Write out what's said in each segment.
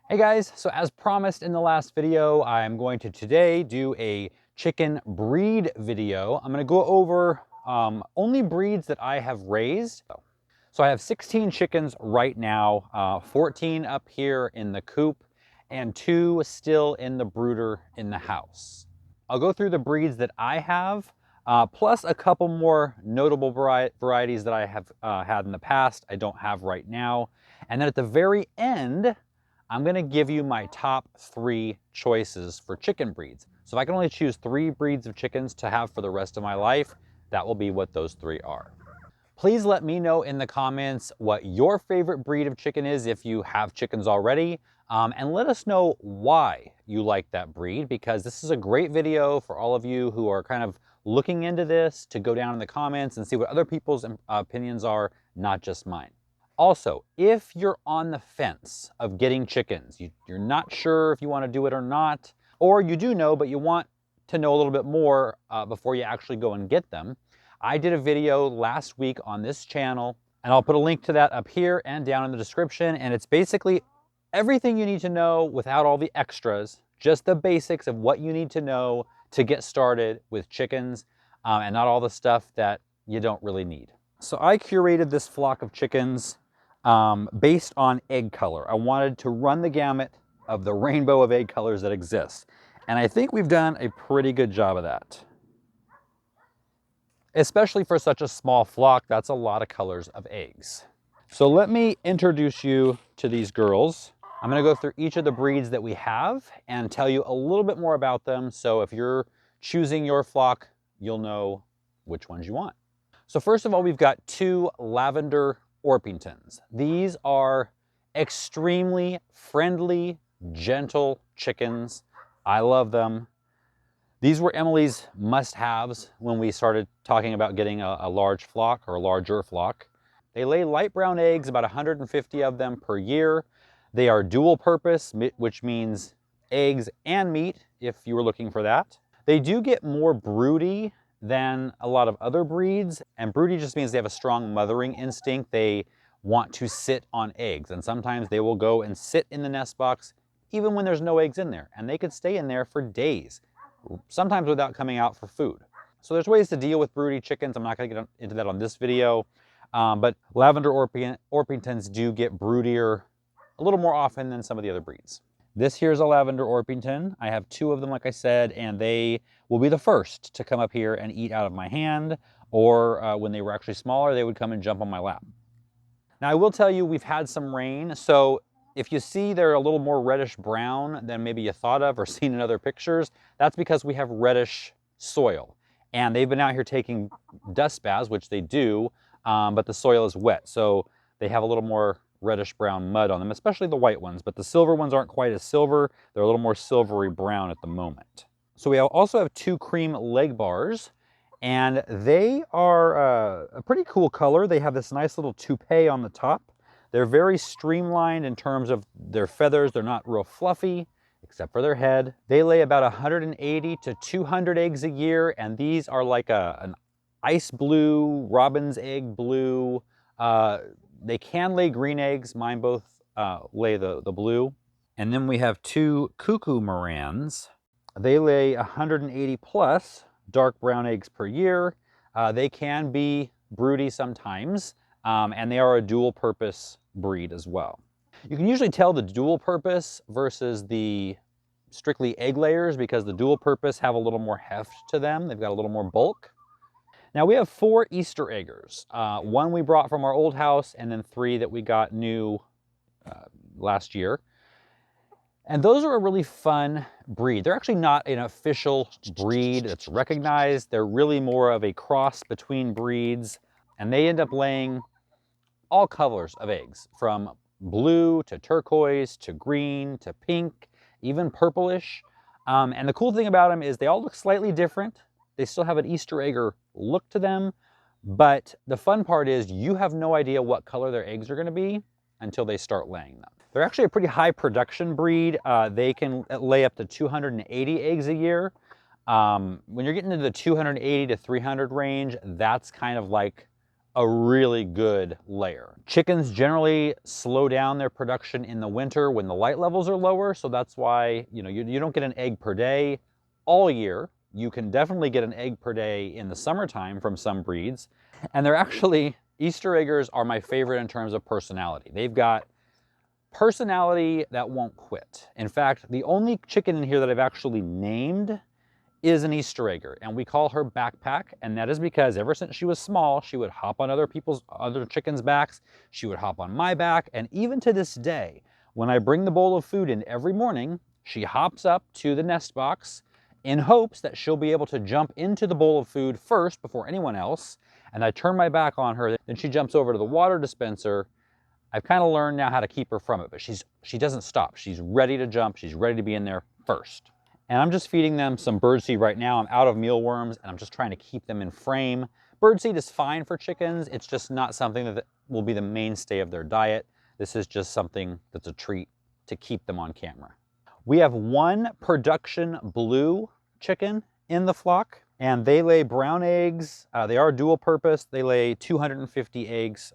Hey guys, so as promised in the last video, I'm going to today do a chicken breed video. I'm going to go over only breeds that I have raised. So I have 16 chickens right now, 14 up here in the coop and 2 still in the brooder in the house. I'll go through the breeds that I have, plus a couple more notable varieties that I have had in the past I don't have right now. And then at the very end, I'm gonna give you my top 3 choices for chicken breeds. So if I can only choose 3 breeds of chickens to have for the rest of my life, that will be what those 3 are. Please let me know in the comments what your favorite breed of chicken is if you have chickens already, and let us know why you like that breed, because this is a great video for all of you who are kind of looking into this to go down in the comments and see what other people's opinions are, not just mine. Also, if you're on the fence of getting chickens, you're not sure if you want to do it or not, or you do know, but you want to know a little bit more before you actually go and get them, I did a video last week on this channel, and I'll put a link to that up here and down in the description, and it's basically everything you need to know without all the extras, just the basics of what you need to know to get started with chickens, and not all the stuff that you don't really need. So I curated this flock of chickens based on egg color. I wanted to run the gamut of the rainbow of egg colors that exist. And I think we've done a pretty good job of that. Especially for such a small flock, that's a lot of colors of eggs. So let me introduce you to these girls. I'm gonna go through each of the breeds that we have and tell you a little bit more about them. So if you're choosing your flock, you'll know which ones you want. So first of all, we've got 2 lavender Orpingtons. These are extremely friendly, gentle chickens. I love them. These were Emily's must-haves when we started talking about getting a large flock or a larger flock. They lay light brown eggs, about 150 of them per year. They are dual purpose, which means eggs and meat if you were looking for that. They do get more broody than a lot of other breeds, and broody just means they have a strong mothering instinct. They want to sit on eggs, and sometimes they will go and sit in the nest box even when there's no eggs in there, and they could stay in there for days, sometimes without coming out for food. So there's ways to deal with broody chickens. I'm not going to get into that on this video, but lavender Orpingtons do get broodier a little more often than some of the other breeds. This here's a lavender Orpington. I have 2 of them, like I said, and they will be the first to come up here and eat out of my hand, or when they were actually smaller, they would come and jump on my lap. Now, I will tell you, we've had some rain, so if you see they're a little more reddish brown than maybe you thought of or seen in other pictures, that's because we have reddish soil. And they've been out here taking dust baths, which they do, but the soil is wet, so they have a little more reddish brown mud on them, especially the white ones, but the silver ones aren't quite as silver. They're a little more silvery brown at the moment. So we also have 2 cream leg bars, and they are a pretty cool color. They have this nice little toupee on the top. They're very streamlined in terms of their feathers. They're not real fluffy, except for their head. They lay about 180 to 200 eggs a year, and these are like an ice blue, robin's egg blue. They can lay green eggs. Mine both lay the blue. And then we have 2 cuckoo Morans. They lay 180 plus dark brown eggs per year. They can be broody sometimes, and they are a dual purpose breed as well. You can usually tell the dual purpose versus the strictly egg layers because the dual purpose have a little more heft to them. They've got a little more bulk. Now we have 4 Easter eggers. 1 we brought from our old house, and then 3 that we got new last year. And those are a really fun breed. They're actually not an official breed that's recognized. They're really more of a cross between breeds, and they end up laying all colors of eggs, from blue to turquoise to green to pink, even purplish. And the cool thing about them is they all look slightly different. They still have an Easter egger look to them, but the fun part is you have no idea what color their eggs are going to be until they start laying them. They're actually a pretty high production breed. They can lay up to 280 eggs a year. When you're getting into the 280 to 300 range, that's kind of like a really good layer. Chickens generally slow down their production in the winter when the light levels are lower, so that's why you don't get an egg per day all year. You can definitely get an egg per day in the summertime from some breeds, and they're actually, Easter eggers are my favorite in terms of personality. They've got personality that won't quit. In fact, the only chicken in here that I've actually named is an Easter egger, and we call her Backpack, and that is because ever since she was small, she would hop on other chickens' backs, she would hop on my back, and even to this day, when I bring the bowl of food in every morning, she hops up to the nest box in hopes that she'll be able to jump into the bowl of food first before anyone else, and I turn my back on her, then she jumps over to the water dispenser. I've kind of learned now how to keep her from it, but she doesn't stop. She's ready to jump, she's ready to be in there first. And I'm just feeding them some birdseed right now. I'm out of mealworms, and I'm just trying to keep them in frame. Birdseed is fine for chickens. It's just not something that will be the mainstay of their diet. This is just something that's a treat to keep them on camera. We have one production blue chicken in the flock, and they lay brown eggs. They are dual purpose. They lay 250 eggs,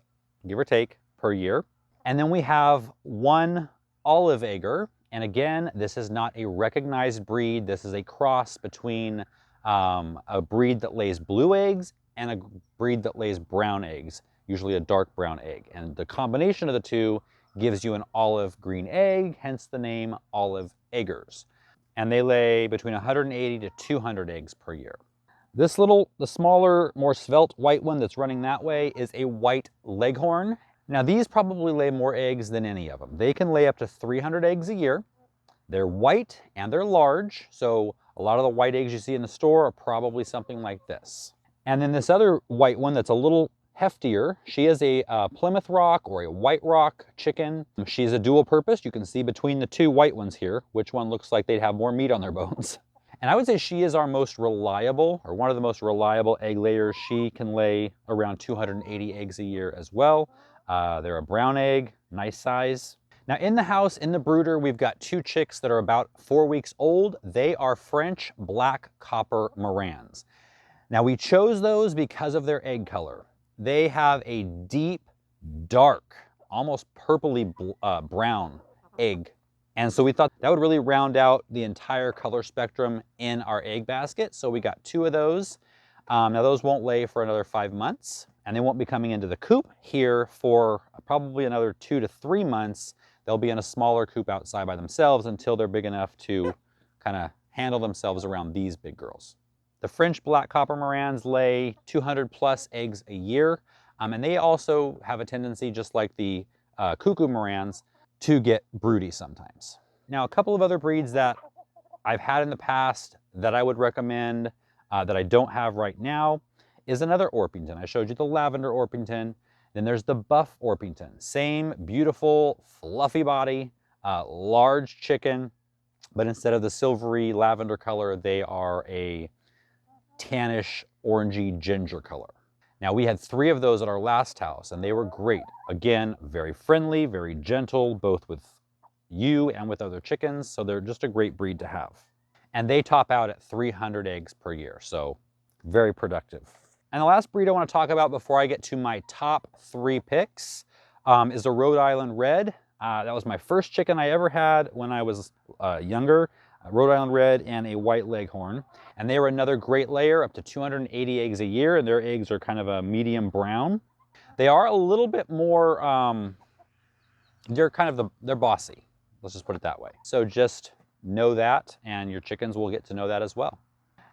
give or take, per year. And then we have one olive egger. And again, this is not a recognized breed. This is a cross between a breed that lays blue eggs and a breed that lays brown eggs, usually a dark brown egg. And the combination of the two gives you an olive green egg, hence the name olive eggers. And they lay between 180 to 200 eggs per year. The smaller, more svelte white one that's running that way is a white leghorn. Now these probably lay more eggs than any of them. They can lay up to 300 eggs a year. They're white and they're large, so a lot of the white eggs you see in the store are probably something like this. And then this other white one that's a little heftier, she is a Plymouth Rock or a White Rock chicken. She's a dual purpose. You can see between the two white ones here, which one looks like they'd have more meat on their bones. And I would say she is our most reliable, or one of the most reliable egg layers. She can lay around 280 eggs a year as well. They're a brown egg, nice size. Now in the house, in the brooder, we've got two chicks that are about 4 weeks old. They are French black copper Morans. Now we chose those because of their egg color. They have a deep, dark, almost purpley brown egg. And so we thought that would really round out the entire color spectrum in our egg basket. So we got two of those. Now those won't lay for another 5 months, and they won't be coming into the coop here for probably another 2 to 3 months. They'll be in a smaller coop outside by themselves until they're big enough to kind of handle themselves around these big girls. The French black copper Morans lay 200 plus eggs a year, and they also have a tendency, just like the cuckoo Morans, to get broody sometimes. Now, a couple of other breeds that I've had in the past that I would recommend that I don't have right now is another Orpington. I showed you the lavender Orpington. Then there's the buff Orpington. Same beautiful, fluffy body, large chicken, but instead of the silvery lavender color, they are a tannish, orangey ginger color. Now we had 3 of those at our last house, and they were great. Again, very friendly, very gentle, both with you and with other chickens, so they're just a great breed to have. And they top out at 300 eggs per year, so very productive. And the last breed I want to talk about before I get to my top 3 picks is a Rhode Island Red. That was my first chicken I ever had when I was younger. Rhode Island Red and a White Leghorn. And they were another great layer, up to 280 eggs a year, and their eggs are kind of a medium brown. They are a little bit more, they're bossy. Let's just put it that way. So just know that, and your chickens will get to know that as well.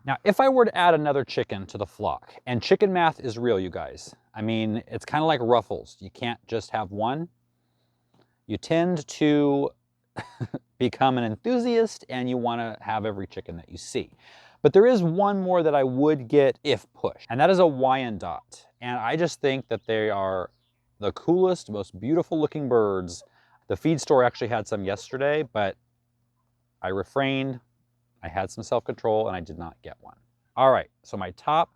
Now, if I were to add another chicken to the flock, and chicken math is real, you guys. I mean, it's kind of like Ruffles. You can't just have one. You tend to become an enthusiast, and you want to have every chicken that you see. But there is one more that I would get if pushed, and that is a Wyandotte. And I just think that they are the coolest, most beautiful looking birds. The feed store actually had some yesterday, but I refrained. I had some self-control and I did not get one. All right, so my top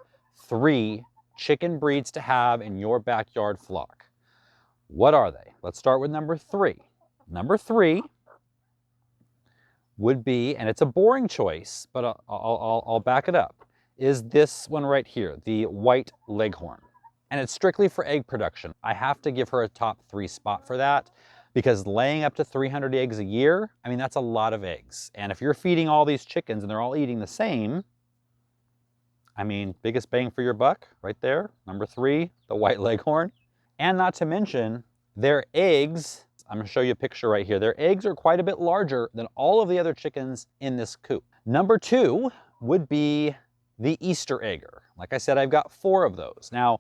3 chicken breeds to have in your backyard flock. What are they? Let's start with number 3. Number 3 would be, and it's a boring choice, but I'll back it up, is this one right here, the White Leghorn. and it's strictly for egg production. I have to give her a top 3 spot for that, because laying up to 300 eggs a year, I mean, that's a lot of eggs. And if you're feeding all these chickens and they're all eating the same, I mean, biggest bang for your buck right there. Number 3, the white leghorn. And not to mention, their eggs, I'm gonna show you a picture right here. Their eggs are quite a bit larger than all of the other chickens in this coop. Number 2 would be the Easter egger. Like I said, I've got 4 of those. Now,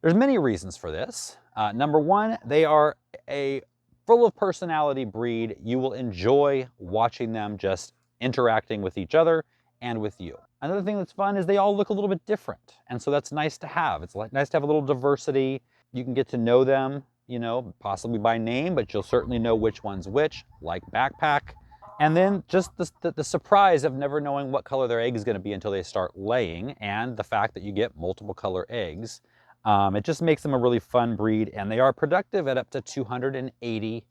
there's many reasons for this. Number 1, they are a full of personality breed. You will enjoy watching them just interacting with each other and with you. Another thing that's fun is they all look a little bit different. And so that's nice to have. It's nice to have a little diversity. You can get to know them, you know, possibly by name, but you'll certainly know which one's which, like Backpack. And then just the surprise of never knowing what color their egg is going to be until they start laying, and the fact that you get multiple color eggs. It just makes them a really fun breed, and they are productive at up to 280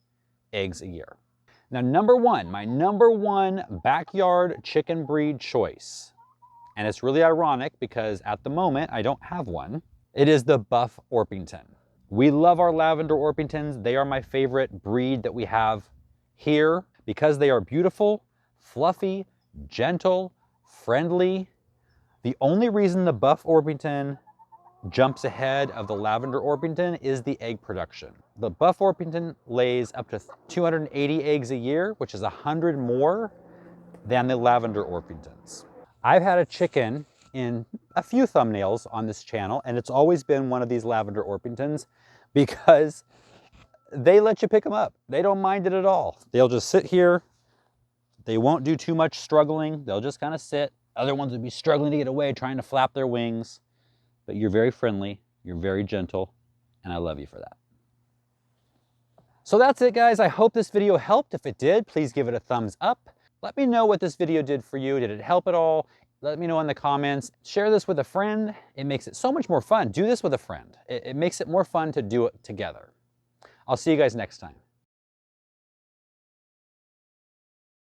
eggs a year. Now, my number one backyard chicken breed choice, and it's really ironic because at the moment I don't have one, it is the Buff Orpington. We love our lavender Orpingtons. They are my favorite breed that we have here because they are beautiful, fluffy, gentle, friendly. The only reason the Buff Orpington jumps ahead of the lavender Orpington is the egg production. The Buff Orpington lays up to 280 eggs a year, which is 100 more than the lavender Orpingtons. I've had a chicken in a few thumbnails on this channel, and it's always been one of these lavender Orpingtons because they let you pick them up. They don't mind it at all. They'll just sit here. They won't do too much struggling. They'll just kind of sit. Other ones would be struggling to get away, trying to flap their wings. But you're very friendly, you're very gentle, and I love you for that. So that's it, guys. I hope this video helped. If it did, please give it a thumbs up. Let me know what this video did for you. Did it help at all? Let me know in the comments. Share this with a friend. It makes it so much more fun. Do this with a friend. It makes it more fun to do it together. I'll see you guys next time.